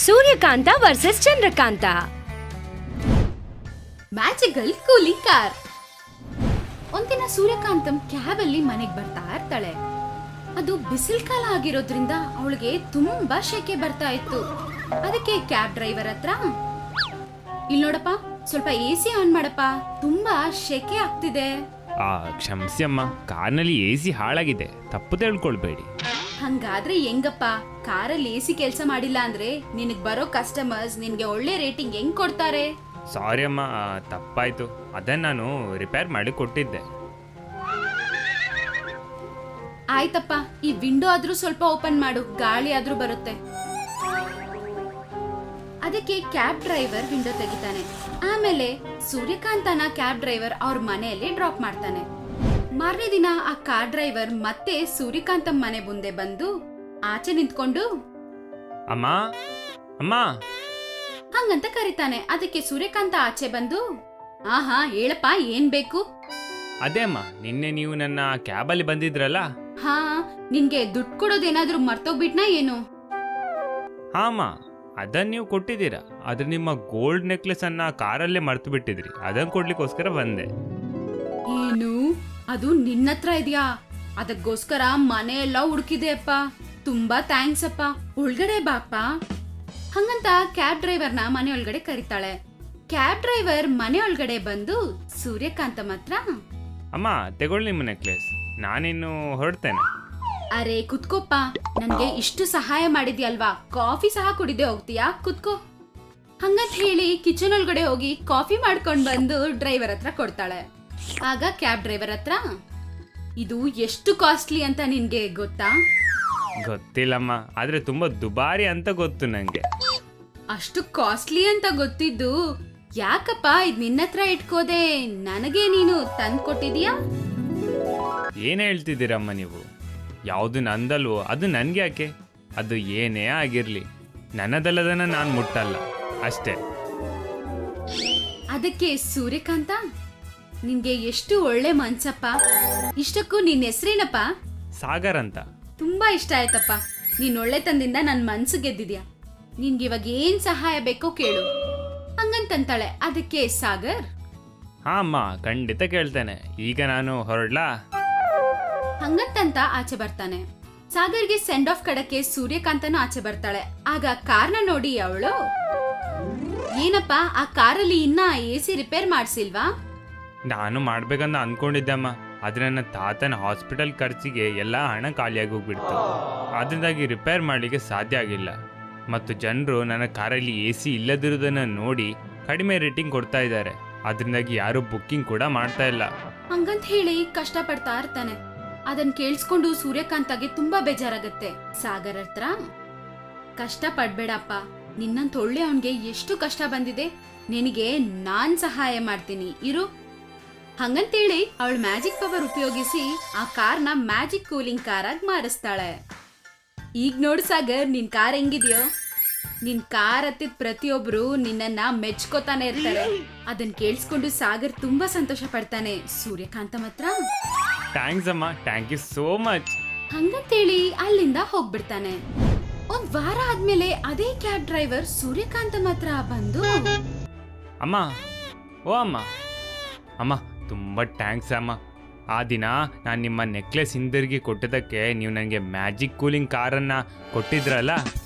Suryakanta versus Chandrakanta. Magical cooling car. ಒಂದಿನ ಸೂರ್ಯಕಾಂತಂ cab ಅಲ್ಲಿ ಮನೆಗ್ ಬರ್ತಾ ಇರ್ತಾಳೆ. ಅದು ಬಿಸಿಲ್ ಕಾಲ ಆಗಿರೋದ್ರಿಂದ ಅವಳಿಗೆ ತುಂಬಾ ಶೆಕೆ ಬರ್ತಾ ಇತ್ತು. ಅದಕ್ಕೆ ಕ್ಯಾಬ್ ಡ್ರೈವರ್ ಹತ್ರ, ಇಲ್ಲಿ ನೋಡಪ್ಪ, ಸ್ವಲ್ಪ AC ಆನ್ ಮಾಡಪ್ಪ, ತುಂಬಾ ಶೆಕೆ ಆಗ್ತಿದೆ. ಕ್ಷಮಿಸಿ ಅಮ್ಮ, ಕಾರ್ನಲ್ಲಿ AC ಹಾಳಾಗಿದೆ, ತಪ್ಪು ತಿಳ್ಕೊಳ್ಬೇಡಿ. ಹಂಗಾದ್ರೆ ಹೆಂಗಪ್ಪ, ಕಾರಲ್ಲಿ AC ಕೆಲಸ ಮಾಡಿಲ್ಲ ಅಂದ್ರೆ ನಿನಗ್ ಬರೋ ಕಸ್ಟಮರ್ಸ್ ನಿನ್ಗೆ ಒಳ್ಳೆ ರೇಟಿಂಗ್ ಹೆಂಗ್ ಕೊಡ್ತಾರೆ? ಸಾರಿ ಅಮ್ಮ, ತಪ್ಪಾಯ್ತು. ಅದನ್ನ ನಾನು ರಿಪೇರ್ ಮಾಡಿ ಕೊಟ್ಟಿದ್ದೆ. ಆಯ್ತಪ್ಪ, ಈ ವಿಂಡೋ ಆದ್ರೂ ಸ್ವಲ್ಪ ಓಪನ್ ಮಾಡು, ಗಾಳಿ ಆದ್ರೂ ಬರುತ್ತೆ. ಅದಕ್ಕೆ ಕ್ಯಾಬ್ ಡ್ರೈವರ್ ವಿಂಡೋ ತೆಗಿತಾನೆ. ಆಮೇಲೆ ಸೂರ್ಯಕಾಂತನ ಕ್ಯಾಬ್ ಡ್ರೈವರ್ ಅವ್ರ ಮನೆಯಲ್ಲಿ ಡ್ರಾಪ್ ಮಾಡ್ತಾನೆ. ಮಾರನೇ ದಿನ ಆ ಕಾರ್ ಡ್ರೈವರ್ ಮತ್ತೆ ಸೂರ್ಯಕಾಂತಂ ಮನೆ ಮುಂದೆ ಬಂದು ಆಚೆ ನಿಂತ್ಕೊಂಡು ಅಮ್ಮ ಅಮ್ಮ ಹಂಗಂತ ಕರೀತಾನೆ. ಅದಕ್ಕೆ ಸೂರ್ಯಕಾಂತ ಆಚೆ ಬಂದು, ಆಹಾ ಹೇಳಪ್ಪ, ಏನ್ ಬೇಕು? ಅದೇ ಅಮ್ಮ, ನಿನ್ನೆ ನೀವು ನನ್ನ ಕ್ಯಾಬಲ್ಲಿ ಬಂದಿದ್ರಲ್ಲ. ಹಾ, ನಿನ್ಗೆ ದುಡ್ಡು ಕೊಡೋದೇನಾದ್ರೂ ಮರ್ತೋಗ್ಬಿಟ್ನಾ ಏನು? ಹಾ ಅಮ್ಮ, ಅದನ್ನ ನೀವು ಕೊಟ್ಟಿದ್ದೀರಾ. ಆದ್ರೆ ನಿಮ್ಮ ಗೋಲ್ಡ್ ನೆಕ್ಲೆಸ್ ಅನ್ನ ಕಾರಲ್ಲೇ ಮರ್ತು ಬಿಟ್ಟಿದ್ರಿ. ಅದನ್ನ ಕೊಡ್ಲಿಕ್ಕೋಸ್ಕರ ಬಂದೆ. ಏನು, ಅದು ನಿನ್ನತ್ರ ಇದೆಯಾ? ಅದಕ್ಕೋಸ್ಕರ ಮನೆ ಎಲ್ಲ ಹುಡುಕಿದೆ ಅಪ್ಪ. ತುಂಬಾ ಥ್ಯಾಂಕ್ಸ್ ಅಪ್ಪ, ಒಳಗಡೆ ಬಾಪ್ಪ. ಹಂಗಂತ ಕ್ಯಾಬ್ ಡ್ರೈವರ್ನ ಮನೆ ಒಳಗಡೆ ಕರೀತಾಳೆ. ಕ್ಯಾಬ್ ಡ್ರೈವರ್ ಮನೆ ಒಳಗಡೆ ಬಂದು ಸೂರ್ಯಕಾಂತಂ ಹತ್ರ, ಅಮ್ಮ ತಗೊಳ್ಳಿ ನಿಮ್ಮ ನೆಕ್ಲೆಸ್, ನಾನಿನ್ನು ಹೊರಡ್ತೇನೆ. ಅರೆ ಕುತ್ಕೋಪ್ಪ, ನನ್ಗೆ ಇಷ್ಟು ಸಹಾಯ ಮಾಡಿದ್ಯಲ್ವಾ, ಕಾಫಿ ಸಹ ಕುಡಿದೇ ಹೋಗ್ತೀಯಾ, ಕುತ್ಕೋ. ಹಂಗಂತ ಹೇಳಿ ಕಿಚನ್ ಒಳಗಡೆ ಹೋಗಿ ಕಾಫಿ ಮಾಡ್ಕೊಂಡ್ ಬಂದು ಡ್ರೈವರ್ ಹತ್ರ ಕೊಡ್ತಾಳೆ. ಆಗ ಕ್ಯಾಬ್ ಡ್ರೈವರ್ ಹತ್ರ, ಇದು ಎಷ್ಟು ಕಾಸ್ಟ್ಲಿ ಅಂತ ನಿನ್ಗೆ ಗೊತ್ತಾ? ಗೊತ್ತಿಲ್ಲಮ್ಮ, ಆದ್ರೆ ತುಂಬಾ ದುಬಾರಿ ಅಂತ ಗೊತ್ತು ನಂಗೆ. ಅಷ್ಟು ಕಾಸ್ಟ್ಲಿ ಅಂತ ಗೊತ್ತಿದ್ದು ಯಾಕಪ್ಪ ಇದ್ ನಿನ್ನತ್ರ ಇಟ್ಕೋದೆ, ನನಗೆ ನೀನು ತಂದ್ ಕೊಟ್ಟಿದೀಯಾ? ಏನ್ ಹೇಳ್ತಿದ್ದೀರಮ್ಮ ನೀವು? ಯಾವುದು ನಂದಲ್ವೋ ಅದು ನನ್ಗೆ ಯಾಕೆ? ಅದು ಏನೇ ಆಗಿರ್ಲಿ, ನನ್ನದಲ್ಲದನ್ನ ನಾನು ಮುಟ್ಟಲ್ಲ ಅಷ್ಟೇ. ಅದಕ್ಕೆ ಸೂರ್ಯಕಾಂತ, ನಿನ್ಗೆ ಎಷ್ಟು ಒಳ್ಳೆ ಮನ್ಸಪ್ಪ. ಇಷ್ಟಕ್ಕೂ ನಿನ್ ಹೆಸ್ರೇನಪ್ಪ? ಸಾಗರ್ ಅಂತ. ತುಂಬಾ ಇಷ್ಟ ಆಯ್ತಪ್ಪ, ನೀನ್ ಒಳ್ಳೆತನದಿಂದ ನನ್ ಮನ್ಸು ಗೆದ್ದಿದ್ಯಾ. ನಿನ್ಗೆ ಇವಾಗ ಏನ್ ಸಹಾಯ ಬೇಕೋ ಕೇಳು ಹಂಗಂತಾಳೆ. ಅದಕ್ಕೆ ಸಾಗರ್, ಹಾ ಅಮ್ಮ, ಖಂಡಿತ ಕೇಳ್ತೇನೆ. ಈಗ ನಾನು ಹೊರಡ್ಲಾ? ಹಂಗಂತ ಆಚೆ ಬರ್ತಾನೆ. ಸಾಗರ್ಗೆ ಸೆಂಡ್ ಆಫ್ ಕಡಕ್ಕೆ ಸೂರ್ಯಕಾಂತನು ಆಚೆ ಬರ್ತಾಳೆ. ಆಗ ಕಾರ್ನ ನೋಡಿ ಅವಳು, ಏನಪ್ಪ, ಆ ಕಾರಲ್ಲಿ ಇನ್ನ AC ರಿಪೇರ್ ಮಾಡ್ಸಿಲ್ವಾ? ನಾನು ಮಾಡ್ಬೇಕಂತ ಅನ್ಕೊಂಡಿದ್ದೆ ಅಮ್ಮ, ಆದ್ರೆ ನನ್ನ ತಾತನ ಹಾಸ್ಪಿಟಲ್ ಖರ್ಚಿಗೆ ಎಲ್ಲ ಹಣ ಖಾಲಿಯಾಗಿ ಹೋಗ್ಬಿಡ್ತು. ಅದರಿಂದಾಗಿ ರಿಪೇರ್ ಮಾಡಲಿಕ್ಕೆ ಸಾಧ್ಯ ಆಗಿಲ್ಲ. ಮತ್ತು ಜನರು ನನ್ನ ಕಾರಲ್ಲಿ AC ಇಲ್ಲದಿರೋದನ್ನ ನೋಡಿ ಕಡಿಮೆ ರೇಟಿಂಗ್ ಕೊಡ್ತಾ ಇದ್ದಾರೆ. ಅದರಿಂದಾಗಿ ಯಾರು ಬುಕ್ಕಿಂಗ್ ಕೂಡ ಮಾಡ್ತಾ ಇಲ್ಲ. ಹಂಗಂತ ಹೇಳಿ ಕಷ್ಟ ಪಡ್ತಾ ಇರ್ತಾನೆ. ಅದನ್ ಕೇಳಿಸ್ಕೊಂಡು ಸೂರ್ಯಕಾಂತಗೆ ತುಂಬಾ ಬೇಜಾರಾಗತ್ತೆ. ಸಾಗರ್ ಹತ್ರ, ಕಷ್ಟ ಪಡ್ಬೇಡಪ್ಪ, ನಿನ್ನಂತ ಒಳ್ಳೆ ಅವನ್ಗೆ ಎಷ್ಟು ಕಷ್ಟ ಬಂದಿದೆ, ನಿನಗೆ ನಾನ್ ಸಹಾಯ ಮಾಡ್ತೀನಿ ಇರು. ಹಂಗಂತೇಳಿ ಅವಳು ಮ್ಯಾಜಿಕ್ ಪವರ್ ಉಪಯೋಗಿಸಿ ಆ ಕಾರ್ನ ಮ್ಯಾಜಿಕ್ ಕೂಲಿಂಗ್ ಕಾರ್ ಆಗಿ ಮಾರಿಸ್ತಾಳೆ. ಈಗ ನೋಡು ಸಾಗರ್, ನಿನ್ ಕಾರ್ ಹೆಂಗಿದ್ಯೋ? ನಿನ್ ಕಾರ್ ಹತ್ತಿದ ಪ್ರತಿಯೊಬ್ರು ನಿನ್ನನ್ನ ಮೆಚ್ಕೋತಾನೆ ಇರ್ತಾರೆ. ಅದನ್ ಕೇಳಿಸ್ಕೊಂಡು ಸಾಗರ್ ತುಂಬಾ ಸಂತೋಷ ಪಡ್ತಾನೆ. ಸೂರ್ಯಕಾಂತಂ ಹತ್ರ, ಥ್ಯಾಂಕ್ಸ್ ಅಮ್ಮ, ಥ್ಯಾಂಕ್ ಯು ಸೋ ಮಚ್. ಹಂಗಂತೇಳಿ ಅಲ್ಲಿಂದ ಹೋಗ್ಬಿಡ್ತಾನೆ. ಒಂದ್ ವಾರ ಆದ್ಮೇಲೆ ಅದೇ ಕ್ಯಾಬ್ ಡ್ರೈವರ್ ಸೂರ್ಯಕಾಂತಂ ಹತ್ರ ಬಂದು, ಅಮ್ಮ, ಓ ಅಮ್ಮ, ಅಮ್ಮ ತುಂಬ ಥ್ಯಾಂಕ್ಸ್ ಅಮ್ಮ. ಆ ದಿನ ನಾನು ನಿಮ್ಮ ನೆಕ್ಲೆಸ್ ಹಿಂದಿರುಗಿ ಕೊಟ್ಟಿದ್ದಕ್ಕೆ ನೀವು ನನಗೆ ಮ್ಯಾಜಿಕ್ ಕೂಲಿಂಗ್ ಕಾರನ್ನು ಕೊಟ್ಟಿದ್ರಲ್ಲ,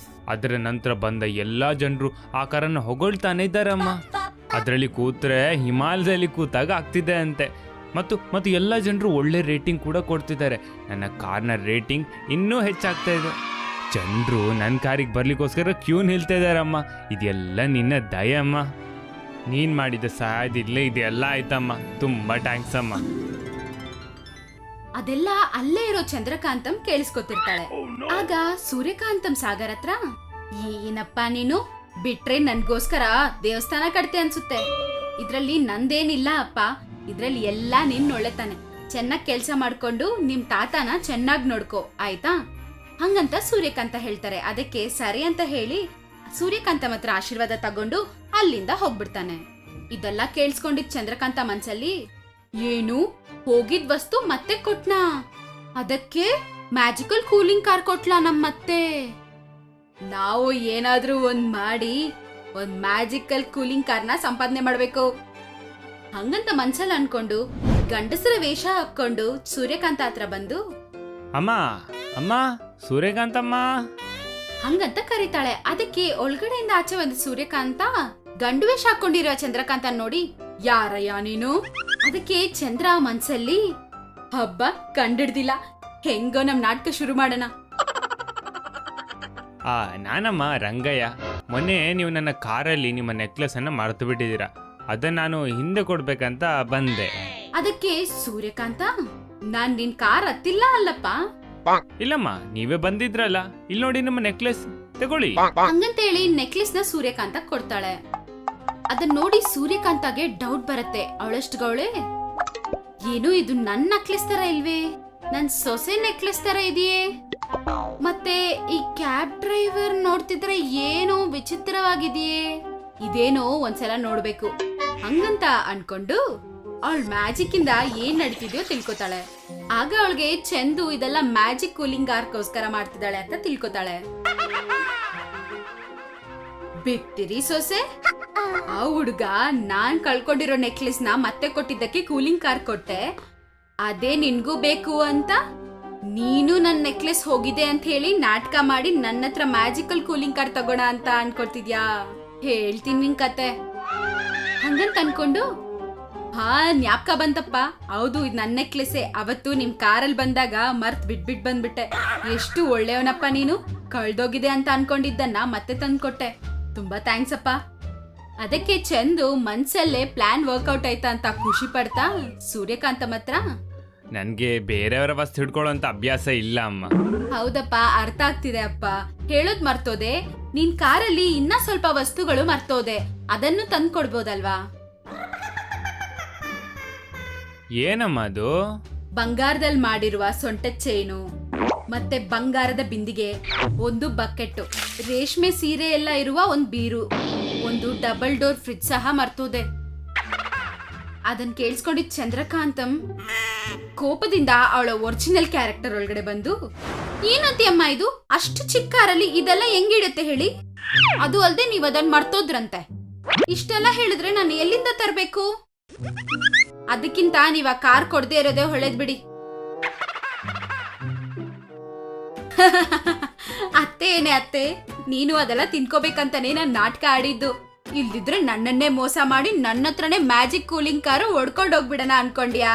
ಅದರ ನಂತರ ಬಂದ ಎಲ್ಲ ಜನರು ಆ ಕಾರನ್ನು ಹೊಗಳ್ತಾನೆ ಇದ್ದಾರಮ್ಮ. ಅದರಲ್ಲಿ ಕೂತ್ರೆ ಹಿಮಾಲಯದಲ್ಲಿ ಕೂತಾಗ ಆಗ್ತಿದೆ ಅಂತೆ. ಮತ್ತು ಎಲ್ಲ ಜನರು ಒಳ್ಳೆ ರೇಟಿಂಗ್ ಕೂಡ ಕೊಡ್ತಿದ್ದಾರೆ. ನನ್ನ ಕಾರ್ನ ರೇಟಿಂಗ್ ಇನ್ನೂ ಹೆಚ್ಚಾಗ್ತಾ ಇದೆ. ಜನರು ನನ್ನ ಕಾರಿಗೆ ಬರ್ಲಿಕ್ಕೋಸ್ಕರ ಕ್ಯೂ ನಿಲ್ತಾ ಇದ್ದಾರಮ್ಮ. ಇದೆಲ್ಲ ನಿನ್ನ ದಯ ಅಮ್ಮ. ನೀನು ಮಾಡಿದ ಸಹಾಯದಿಲ್ಲೇ ಇದೆಲ್ಲ ಆಯ್ತಮ್ಮ. ತುಂಬ ಥ್ಯಾಂಕ್ಸ್ ಅಮ್ಮ. ಅದೆಲ್ಲ ಅಲ್ಲೇ ಇರೋ ಚಂದ್ರಕಾಂತಂ ಕೇಳಿಸ್ಕೊತಿರ್ತಾಳೆ. ಆಗ ಸೂರ್ಯಕಾಂತಂ ಸಾಗರ್ ಹತ್ರ, ಏನಪ್ಪ ನೀನು ಬಿಟ್ರೆ ನನ್ಗೋಸ್ಕರ ದೇವಸ್ಥಾನ ಕಟ್ತೆ ಅನ್ಸುತ್ತೆ. ಇದ್ರಲ್ಲಿ ನಂದೇನಿಲ್ಲ ಅಪ್ಪ, ಇದ್ರಲ್ಲಿ ಎಲ್ಲಾ ನಿನ್ ಒಳ್ಳೆತಾನೆ. ಚೆನ್ನಾಗ್ ಕೆಲ್ಸ ಮಾಡ್ಕೊಂಡು ನಿಮ್ ತಾತನ ಚೆನ್ನಾಗ್ ನೋಡ್ಕೋ ಆಯ್ತಾ? ಹಂಗಂತ ಸೂರ್ಯಕಾಂತ ಹೇಳ್ತಾರೆ. ಅದಕ್ಕೆ ಸರಿ ಅಂತ ಹೇಳಿ ಸೂರ್ಯಕಾಂತಂ ಹತ್ರ ಆಶೀರ್ವಾದ ತಗೊಂಡು ಅಲ್ಲಿಂದ ಹೋಗ್ಬಿಡ್ತಾನೆ. ಇದೆಲ್ಲ ಕೇಳಿಸ್ಕೊಂಡಿದ್ ಚಂದ್ರಕಾಂತ ಮನ್ಸಲ್ಲಿ, ಏನು ಹೋಗಿದ್ ವಸ್ತು ಮತ್ತೆ ಕೊಟ್ನಾ? ಅದಕ್ಕೆ ಮ್ಯಾಜಿಕಲ್ ಕೂಲಿಂಗ್ ಕಾರ್ ಕೊಟ್ಲಾ ನಮ್ಮತ್ತೆ? ನಾವು ಏನಾದ್ರೂ ಒಂದ್ ಮಾಡಿ ಒಂದ್ ಮ್ಯಾಜಿಕಲ್ ಕೂಲಿಂಗ್ ಕಾರ್ನ ಸಂಪಾದನೆ ಮಾಡ್ಬೇಕು. ಹಂಗಂತ ಮನ್ಸಲ್ಲಿ ಅನ್ಕೊಂಡು ಗಂಡಸರ ವೇಷ ಹಾಕೊಂಡು ಸೂರ್ಯಕಾಂತ ಹತ್ರ ಬಂದು ಅಮ್ಮ ಅಮ್ಮ ಸೂರ್ಯಕಾಂತಮ್ಮ. ಹಂಗಂತ ಕರೀತಾಳೆ. ಅದಕ್ಕೆ ಒಳಗಡೆಯಿಂದ ಆಚೆ ಒಂದು ಸೂರ್ಯಕಾಂತ ಗಂಡು ವೇಷ ಹಾಕೊಂಡಿರೋ ಚಂದ್ರಕಾಂತ ನೋಡಿ, ಯಾರಯ್ಯ ನೀನು? ಅದಕ್ಕೆ ಚಂದ್ರ ಮನ್ಸಲ್ಲಿ, ಹಬ್ಬ ಕಂಡಿಡ್ದಿಲ್ಲ, ಹೆಂಗೋ ನಮ್ ನಾಟಕ ಶುರು ಮಾಡೋಣ. ನಾನಮ್ಮ ರಂಗಯ್ಯ. ಮೊನ್ನೆ ನೀವು ನನ್ನ ಕಾರಲ್ಲಿ ನಿಮ್ಮ ನೆಕ್ಲೆಸ್ ಅನ್ನ ಮರೆತು ಬಿಟ್ಟಿದ್ದೀರಾ, ಅದನ್ನ ನಾನು ಹಿಂದೆ ಕೊಡ್ಬೇಕಂತ ಬಂದೆ. ಅದಕ್ಕೆ ಸೂರ್ಯಕಾಂತ, ನಾನ್ ನಿನ್ ಕಾರ್ ಹತ್ತಿಲ್ಲ ಅಲ್ಲಪ್ಪ. ಇಲ್ಲಮ್ಮ, ನೀವೇ ಬಂದಿದ್ರಲ್ಲ, ಇಲ್ಲಿ ನೋಡಿ ನಿಮ್ಮ ನೆಕ್ಲೆಸ್ ತಗೊಳ್ಳಿ. ಹಂಗಂತೇಳಿ ನೆಕ್ಲೆಸ್ ನ ಸೂರ್ಯಕಾಂತ ಕೊಡ್ತಾಳೆ. ಅದನ್ನ ನೋಡಿ ಸೂರ್ಯಕಾಂತಗೆ ಡೌಟ್ ಬರುತ್ತೆ. ಅವಳಷ್ಟುಗವಳೆ, ಏನು ಇದು ನನ್ ನೆಕ್ಲೆಸ್ ತರ ಇಲ್ವೇ, ನನ್ ಸೊಸೆ ನೆಕ್ಲೆಸ್ ತರ ಇದೆಯೇ, ಮತ್ತೆ ಈ ಕ್ಯಾಬ್ ಡ್ರೈವರ್ ನೋಡ್ತಿದ್ರೆ ಏನೋ ವಿಚಿತ್ರವಾಗಿದೆಯೇ, ಇದೇನೋ ಒಂದ್ಸಲ ನೋಡ್ಬೇಕು ಹಂಗಂತ ಅನ್ಕೊಂಡು ಅವಳ ಮ್ಯಾಜಿಕ್ ಇಂದ ಏನ್ ನಡೀತಿದ್ಯೋ ತಿಳ್ಕೊತಾಳೆ. ಆಗ ಅವಳಿಗೆ ಚಂದು ಇದೆಲ್ಲ ಮ್ಯಾಜಿಕ್ ಕೂಲಿಂಗ್ ಕಾರ್ಗೋಸ್ಕರ ಮಾಡ್ತಿದ್ದಾಳೆ ಅಂತ ತಿಳ್ಕೊತಾಳೆ. ಬಿಟ್ಟಿರಿ ಸೊಸೆ, ಆ ಹುಡುಗ ನಾನ್ ಕಳ್ಕೊಂಡಿರೋ ನೆಕ್ಲೆಸ್ ನ ಮತ್ತೆ ಕೊಟ್ಟಿದ್ದಕ್ಕೆ ಕೂಲಿಂಗ್ ಕಾರ್ ಕೊಟ್ಟೆ, ಅದೇ ನಿನ್ಗೂ ಬೇಕು ಅಂತ ನೀನು ನನ್ ನೆಕ್ಲೆಸ್ ಹೋಗಿದೆ ಅಂತ ಹೇಳಿ ನಾಟಕ ಮಾಡಿ ನನ್ನ ಹತ್ರ ಮ್ಯಾಜಿಕಲ್ ಕೂಲಿಂಗ್ ಕಾರ್ ತಗೋಣ ಅಂತ ಅನ್ಕೊಳ್ತಿದ್ಯಾ? ಹೇಳ್ತೀನಿ ನಿನ್ ಕತೆ ಹಂಗಂತ ಅನ್ಕೊಂಡು, ಹಾ ಜ್ಞಾಪಕ ಬಂತಪ್ಪ, ಹೌದು ಇದು ನನ್ನ ನೆಕ್ಲೆಸ್ಸೇ, ಅವತ್ತು ನಿಮ್ ಕಾರಲ್ಲಿ ಬಂದಾಗ ಮರ್ತ್ ಬಿಟ್ಬಿಟ್ ಬಂದ್ಬಿಟ್ಟೆ. ಎಷ್ಟು ಒಳ್ಳೆಯವನಪ್ಪ ನೀನು, ಕಳ್ದೋಗಿದೆ ಅಂತ ಅನ್ಕೊಂಡಿದ್ದನ್ನ ಮತ್ತೆ ತಂದ್ಕೊಟ್ಟೆ, ತುಂಬಾ ಥ್ಯಾಂಕ್ಸ್ ಅಪ್ಪ. ಅದಕ್ಕೆ ಚಂದು ಮನ್ಸಲ್ಲೇ ಪ್ಲಾನ್ ವರ್ಕೌಟ್ ಆಯ್ತಾ ಅಂತ ಖುಷಿ ಪಡ್ತಾ ಸೂರ್ಯಕಾಂತ ಮಾತ್ರ, ನನ್ಗೆ ಬೇರೆಯವರ ವಸ್ತು ಹಿಡ್ಕೊಳ್ಳೋಂತ ಅಭ್ಯಾಸ ಇಲ್ಲ ಅಮ್ಮ. ಹೌದಪ್ಪ, ಅರ್ಥ ಆಗ್ತಿದೆ ಅಪ್ಪ, ಹೇಳೋದ್ ಮರ್ತೋದೆ, ನಿನ್ ಕಾರಲ್ಲಿ ಇನ್ನ ಸ್ವಲ್ಪ ವಸ್ತುಗಳು ಮರ್ತೋದೆ, ಅದನ್ನು ತಂದು ಕೊಡ್ಬೋದಲ್ವಾ? ಏನಮ್ಮ ಅದು? ಬಂಗಾರದಲ್ಲಿ ಮಾಡಿರುವ ಸೊಂಟದ ಚೈನು, ಮತ್ತೆ ಬಂಗಾರದ ಬಿಂದಿಗೆ, ಒಂದು ಬಕೆಟ್, ರೇಷ್ಮೆ ಸೀರೆ ಎಲ್ಲ ಇರುವ ಒಂದ್ ಬೀರು, ಒಂದು ಡಬಲ್ ಡೋರ್ ಫ್ರಿಡ್ಜ್ ಸಹ ಮರ್ತೋದೆ. ಅದನ್ ಕೇಳಿಸ್ಕೊಂಡಿದ್ ಚಂದ್ರಕಾಂತಂ ಕೋಪದಿಂದ ಅವಳ ಒರಿಜಿನಲ್ ಕ್ಯಾರೆಕ್ಟರ್ ಒಳಗಡೆ ಬಂದು, ಏನಂತಿ ಅಮ್ಮ ಇದು, ಅಷ್ಟು ಚಿಕ್ಕ ಕಾರಲ್ಲಿ ಇದೆಲ್ಲ ಹೆಂಗಿಡುತ್ತೆ ಹೇಳಿ, ಅದು ಅಲ್ದೆ ನೀವ್ ಅದನ್ನ ಮರ್ತೋದ್ರಂತೆ, ಇಷ್ಟೆಲ್ಲ ಹೇಳಿದ್ರೆ ನಾನು ಎಲ್ಲಿಂದ ತರ್ಬೇಕು? ಅದಕ್ಕಿಂತ ನೀವ್ ಆ ಕಾರ್ ಕೊಡದೆ ಇರೋದೇ ಒಳ್ಳೇದ್ ಬಿಡಿ. ಅತ್ತೆ ಏನೇ ಅತ್ತೆ, ನೀನು ಅದೆಲ್ಲ ತಿನ್ಕೋಬೇಕಂತಾನೆ ನಾನ್ ನಾಟಕ ಆಡಿದ್ದು, ಇಲ್ದಿದ್ರೆ ನನ್ನನ್ನೇ ಮೋಸ ಮಾಡಿ ನನ್ನ ಹತ್ರನೇ ಮ್ಯಾಜಿಕ್ ಕೂಲಿಂಗ್ ಕಾರು ಹೊಡ್ಕೊಂಡ್ ಹೋಗ್ಬಿಡಣ ಅನ್ಕೊಂಡ್ಯಾ?